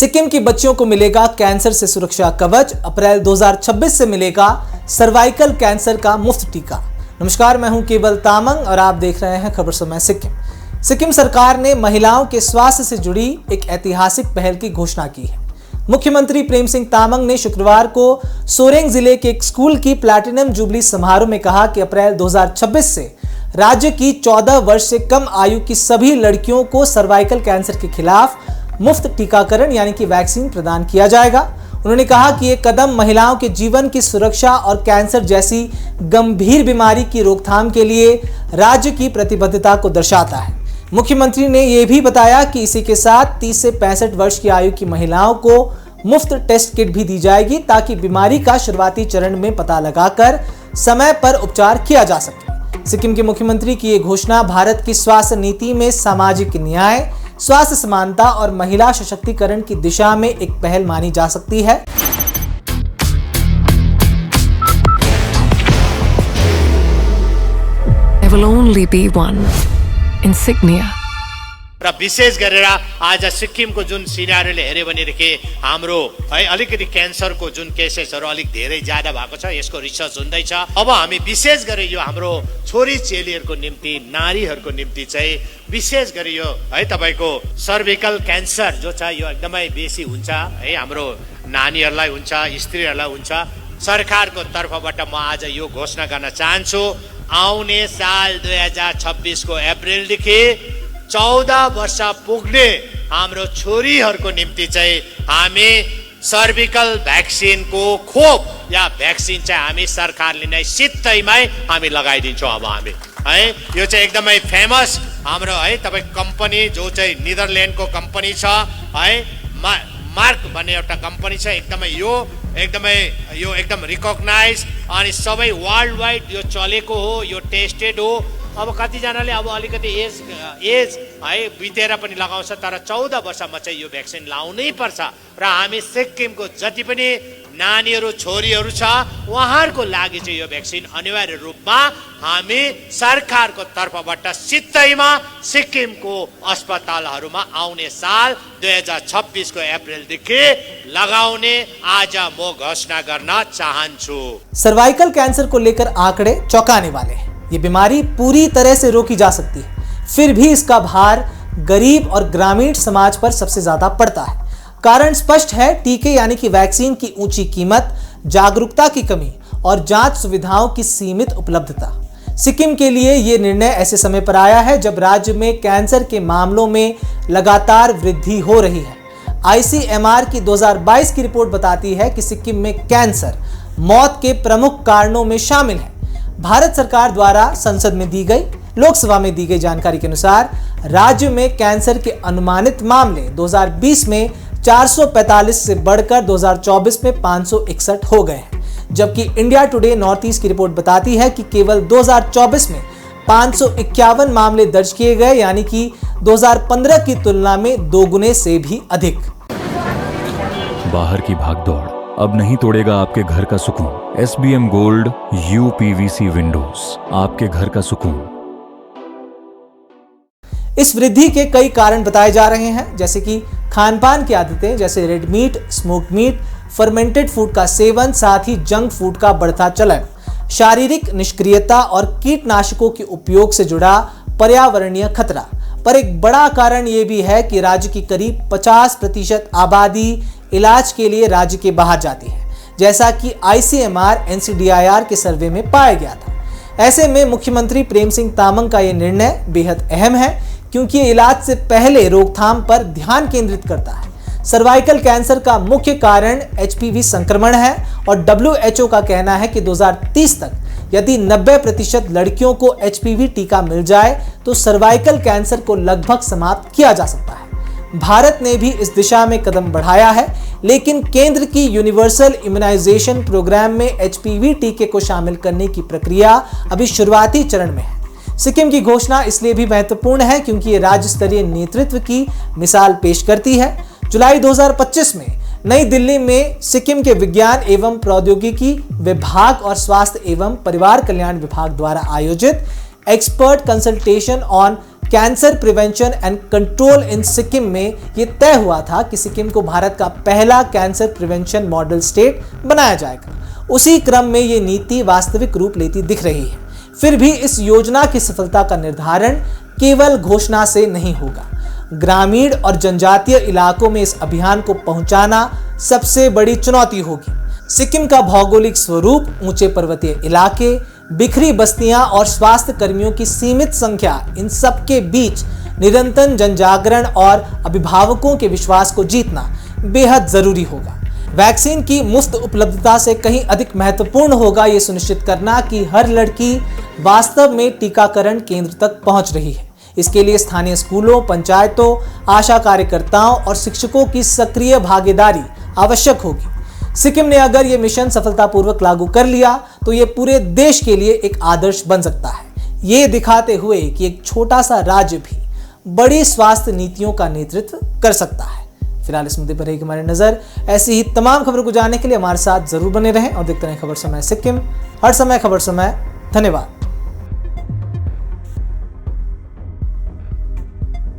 सिक्किम की बच्चियों को मिलेगा कैंसर से सुरक्षा कवच। अप्रैल 2026 से मिलेगा सर्वाइकल कैंसर का मुफ्त टीका। नमस्कार, मैं हूं केवल तामंग और आप देख रहे हैं खबर समय सिक्किम। सिक्किम सरकार ने महिलाओं के स्वास्थ्य से जुड़ी एक ऐतिहासिक पहल की घोषणा की है। मुख्यमंत्री प्रेम सिंह तामंग ने शुक्रवार को सोरेंग जिले के एक स्कूल की प्लैटिनम जुबली समारोह में कहा कि अप्रैल 2026 से राज्य की 14 वर्ष से कम आयु की सभी लड़कियों को सर्वाइकल कैंसर के खिलाफ मुफ्त टीकाकरण यानी कि वैक्सीन प्रदान किया जाएगा। उन्होंने कहा कि ये कदम महिलाओं के जीवन की सुरक्षा और कैंसर जैसी गंभीर बीमारी की रोकथाम के लिए राज्य की प्रतिबद्धता को दर्शाता है। मुख्यमंत्री ने यह भी बताया कि इसी के साथ 30 से 65 वर्ष की आयु की महिलाओं को मुफ्त टेस्ट किट भी दी जाएगी ताकि बीमारी का शुरुआती चरण में पता लगाकर समय पर उपचार किया जा सके। सिक्किम के मुख्यमंत्री की यह घोषणा भारत की स्वास्थ्य नीति में सामाजिक न्याय, स्वास्थ्य समानता और महिला सशक्तिकरण की दिशा में एक पहल मानी जा सकती है। There will only be one insignia. र विशेष गरेर आज सिक्किमको जुन सिनारीले हेर्यो भनेदेखि हाम्रो है अलिकति क्यान्सरको जुन केसेसहरू अलिक धेरै ज्यादा भएको छ, यसको रिसर्च हुँदैछ। अब हामी विशेष गरी यो हाम्रो छोरी चेलीहरूको निम्ति, नारीहरूको निम्ति चाहिँ विशेष गरी यो है तपाईको सर्भिकल क्यान्सर जो छ यो एकदमै बेसी हुन्छ है, हाम्रो नानीहरूलाई हुन्छ, स्त्रीहरूलाई हुन्छ। सरकारको तर्फबाट म आज यो घोषणा गर्न चाहन्छु, आउने साल 2026 को अप्रिलदेखि 14 वर्ष पुग्ने हाम्रो छोरीहरूको निम्ति चाहिँ हामी सर्भिकल भ्याक्सिनको खोप या भ्याक्सिन चाहिँ हामी सरकारले नै सित्तैमै हामी लगाइदिन्छौँ। अब हामी है यो चाहिँ एकदमै फेमस हाम्रो है तपाईँ कम्पनी जो चाहिँ निदरल्यान्डको कम्पनी छ है, मार्क भन्ने एउटा कम्पनी छ, एकदमै यो एकदम रिकग्नाइज अनि सबै वर्ल्ड वाइड यो चलेको हो, यो टेस्टेड हो। अब कतिजनाले अब अलिकति एज है बितेर पनि लगाउँछ, तर 14 वर्षमा चाहिँ यो भ्याक्सिन लाउनै पर्छ। र हामी सिक्किमको जति पनि नानीहरू छोरीहरू छ उहाँहरूको लागि चाहिँ यो भ्याक्सिन अनिवार्य रूपमा हामी सरकारको तर्फबाट सित्तैमा सिक्किमको अस्पतालहरूमा आउने साल 2026 को अप्रिलदेखि लगाउने आज म घोषणा गर्न चाहन्छु। सर्वाइकल कैंसर को लेकर आंकड़े चौंकाने वाले हैं। ये बीमारी पूरी तरह से रोकी जा सकती है, फिर भी इसका भार गरीब और ग्रामीण समाज पर सबसे ज्यादा पड़ता है। कारण स्पष्ट है, टीके यानी कि वैक्सीन की ऊंची कीमत, जागरूकता की कमी और जांच सुविधाओं की सीमित उपलब्धता। सिक्किम के लिए यह निर्णय ऐसे समय पर आया है जब राज्य में कैंसर के मामलों में लगातार वृद्धि हो रही है। ICMR की 2022 की रिपोर्ट बताती है कि सिक्किम में कैंसर मौत के प्रमुख कारणों में शामिल है। भारत सरकार द्वारा संसद में दी गई, लोकसभा में दी गई जानकारी के अनुसार राज्य में कैंसर के अनुमानित मामले 2020 में 445 से बढ़कर 2024 में 561 हो गए हैं, जबकि इंडिया टुडे नॉर्थ ईस्ट की रिपोर्ट बताती है कि केवल 2024 में 551 मामले दर्ज किए गए, यानी कि 2015 की तुलना में 2 गुने से भी अधिक। बाहर की भागदौड़ अब नहीं तोड़ेगा आपके घर का सुकून। SBM गोल्ड UPVC विंडोज, आपके घर का सुकून। इस वृद्धि के कई कारण बताए जा रहे हैं, जैसे कि खान पान की आदतें, जैसे red meat, smoked meat, fermented food का सेवन, साथ ही जंक फूड का बढ़ता चलन, शारीरिक निष्क्रियता और कीटनाशकों के उपयोग से जुड़ा पर्यावरणीय खतरा। पर एक बड़ा कारण यह भी है कि राज्य की करीब 50% आबादी इलाज के लिए राज्य के बाहर जाती है, जैसा कि ICMR NCDIR के सर्वे में पाया गया था। ऐसे में मुख्यमंत्री प्रेम सिंह तामंग का यह निर्णय बेहद अहम है, क्योंकि ये इलाज से पहले रोकथाम पर ध्यान केंद्रित करता है। सर्वाइकल कैंसर का मुख्य कारण HPV संक्रमण है और WHO का कहना है कि 2030 तक यदि 90% लड़कियों को HPV टीका मिल जाए तो सर्वाइकल कैंसर को लगभग समाप्त किया जा सकता है। भारत ने भी इस दिशा में कदम बढ़ाया है, लेकिन केंद्र की यूनिवर्सल इम्यूनाइजेशन प्रोग्राम में HPV टीके को शामिल करने की प्रक्रिया अभी शुरुआती चरण में है। सिक्किम की घोषणा इसलिए भी महत्वपूर्ण है क्योंकि ये राज्य स्तरीय नेतृत्व की मिसाल पेश करती है। जुलाई 2025 में नई दिल्ली में सिक्किम के विज्ञान एवं प्रौद्योगिकी विभाग और स्वास्थ्य एवं परिवार कल्याण विभाग द्वारा आयोजित expert consultation on cancer prevention and control इन सिक्किम में ये तय हुआ था कि सिक्किम को भारत का पहला कैंसर प्रिवेंशन मॉडल स्टेट बनाया जाएगा। उसी क्रम में ये नीति वास्तविक रूप लेती दिख रही है। फिर भी इस योजना की सफलता का निर्धारण केवल घोषणा से नहीं होगा। ग्रामीण और जनजातीय इलाकों में इस अभियान को पहुंचाना सबसे बड़ी चुनौती होगी। सिक्किम का भौगोलिक स्वरूप, ऊंचे पर्वतीय इलाके, बिखरी बस्तियां और स्वास्थ्य कर्मियों की सीमित संख्या, इन सब के बीच निरंतर जनजागरण और अभिभावकों के विश्वास को जीतना बेहद जरूरी होगा। वैक्सीन की मुफ्त उपलब्धता से कहीं अधिक महत्वपूर्ण होगा ये सुनिश्चित करना कि हर लड़की वास्तव में टीकाकरण केंद्र तक पहुंच रही है। इसके लिए स्थानीय स्कूलों, पंचायतों, आशा कार्यकर्ताओं और शिक्षकों की सक्रिय भागीदारी आवश्यक होगी। सिक्किम ने अगर ये मिशन सफलतापूर्वक लागू कर लिया तो ये पूरे देश के लिए एक आदर्श बन सकता है, ये दिखाते हुए कि एक छोटा सा राज्य भी बड़ी स्वास्थ्य नीतियों का नेतृत्व कर सकता है। फिलहाल इस मुद्दे पर रहेगी हमारी नजर। ऐसी ही तमाम खबरों को जानने के लिए हमारे साथ जरूर बने रहें और देखते रहें खबर समय सिक्किम। हर समय खबर समय। धन्यवाद।